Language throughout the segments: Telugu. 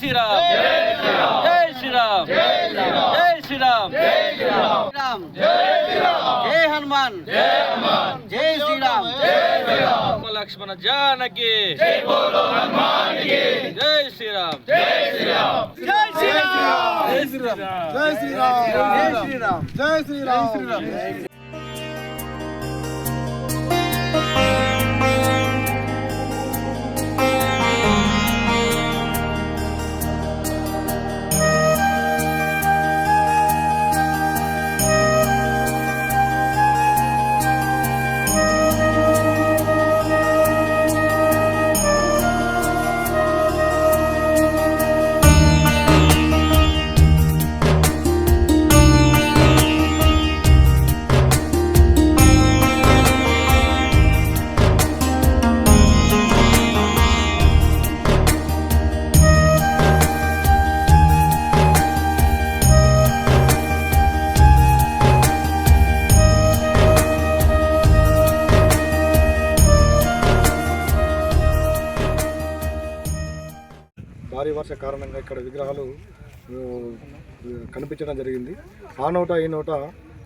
శ్రీరామ్ జై శ్రీరామ్ జై శ్రీరామ్ జై హనుమాన్ జై శ్రీరామ్ లక్ష్మణ జానకి జై శ్రీరామ్ జై శ్రీరామ్ జై శ్రీరామ్ జై శ్రీరామ్ జై శ్రీరామ్ జై శ్రీరామ్. భారీ వర్ష కారణంగా ఇక్కడ విగ్రహాలు కనిపించడం జరిగింది. ఆ నోట ఈ నోట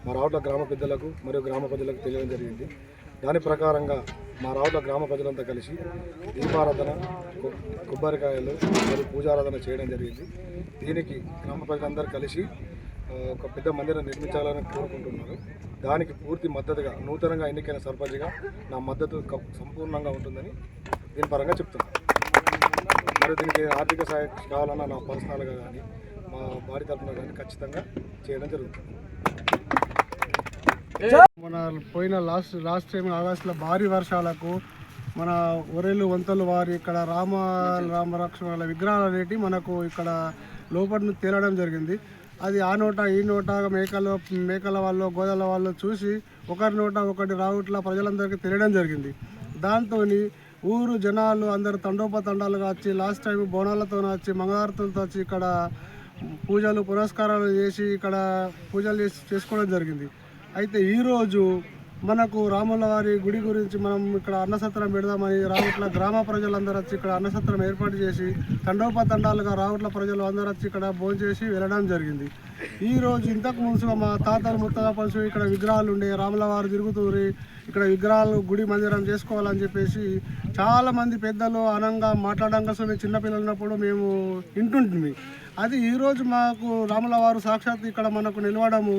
మా రావుట్ల గ్రామ పెద్దలకు మరియు గ్రామ ప్రజలకు తెలియడం జరిగింది. దాని ప్రకారంగా మా రావుట్ల గ్రామ ప్రజలంతా కలిసి దీపారాధన, కొబ్బరికాయలు మరియు పూజారాధన చేయడం జరిగింది. దీనికి గ్రామ ప్రజలందరూ కలిసి ఒక పెద్ద మందిరం నిర్మించాలని కోరుకుంటున్నారు. దానికి పూర్తి మద్దతుగా నూతనంగా ఎన్నికైన సర్పంచ్గా నా మద్దతు సంపూర్ణంగా ఉంటుందని దీని పరంగా చెప్తున్నాను. మరి దీనికి ఆర్థిక సహాయం కావాలన్నా నా పర్సనల్గా కానీ మా బాడీ తరఫున కానీ ఖచ్చితంగా చేయడం జరుగుతుంది. మన పోయిన లాస్ట్ టైం ఆగస్టులో భారీ వర్షాలకు మన ఒరేలు వంతలు వారి ఇక్కడ రామలక్ష్మణుల విగ్రహాలు అనేవి మనకు ఇక్కడ లోపల తేలడం జరిగింది. అది ఆ నోట ఈ నోట మేకల వాళ్ళు గోదల వాళ్ళు చూసి ఒకరి నోట ఒకటి రావుట్ల ప్రజలందరికీ తెలియడం జరిగింది. దాంతో ఊరు జనాలు అందరు తండోపతండాలుగా వచ్చి లాస్ట్ టైం బోనాలతో వచ్చి మంగళారతులతో వచ్చి ఇక్కడ పూజలు పురస్కారాలు చేసి ఇక్కడ పూజలు చేసుకోవడం జరిగింది. అయితే ఈరోజు మనకు రాముల వారి గుడి గురించి మనం ఇక్కడ అన్నసత్రం పెడదామని రావుట్ల గ్రామ ప్రజలందరూ వచ్చి ఇక్కడ అన్నసత్రం ఏర్పాటు చేసి తండోపతండాలుగా రావుట్ల ప్రజలు అందరూ వచ్చి ఇక్కడ భోంచేసి వెళ్ళడం జరిగింది. ఈరోజు ఇంతకు ముందుగా మా తాతలు ముత్తగా పలుసు ఇక్కడ విగ్రహాలు ఉండే రాముల వారు తిరుగుతూరి ఇక్కడ విగ్రహాలు గుడి మందిరం చేసుకోవాలని చెప్పేసి చాలామంది పెద్దలు అనంగా మాట్లాడంగా చిన్నపిల్లలు ఉన్నప్పుడు మేము వింటుంటుంది. అది ఈరోజు మాకు రాముల వారు సాక్షాత్ ఇక్కడ మనకు నిలవడము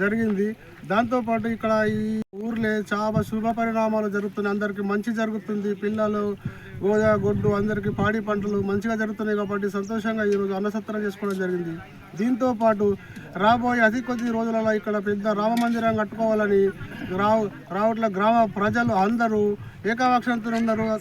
జరిగింది. దాంతోపాటు ఇక్కడ ఈ ఊర్లే చాలా శుభ పరిణామాలు జరుగుతున్నాయి. అందరికీ మంచి జరుగుతుంది. పిల్లలు గొడ్డు అందరికీ పాడి పంటలు మంచిగా జరుగుతున్నాయి కాబట్టి సంతోషంగా ఈరోజు అన్నసత్రం చేసుకోవడం జరిగింది. దీంతో పాటు రాబోయే అతి కొద్ది రోజులలో ఇక్కడ పెద్ద రామ మందిరం కట్టుకోవాలని రావుట్ల గ్రామ ప్రజలు అందరూ ఏకపక్షంతో ఉన్నారు.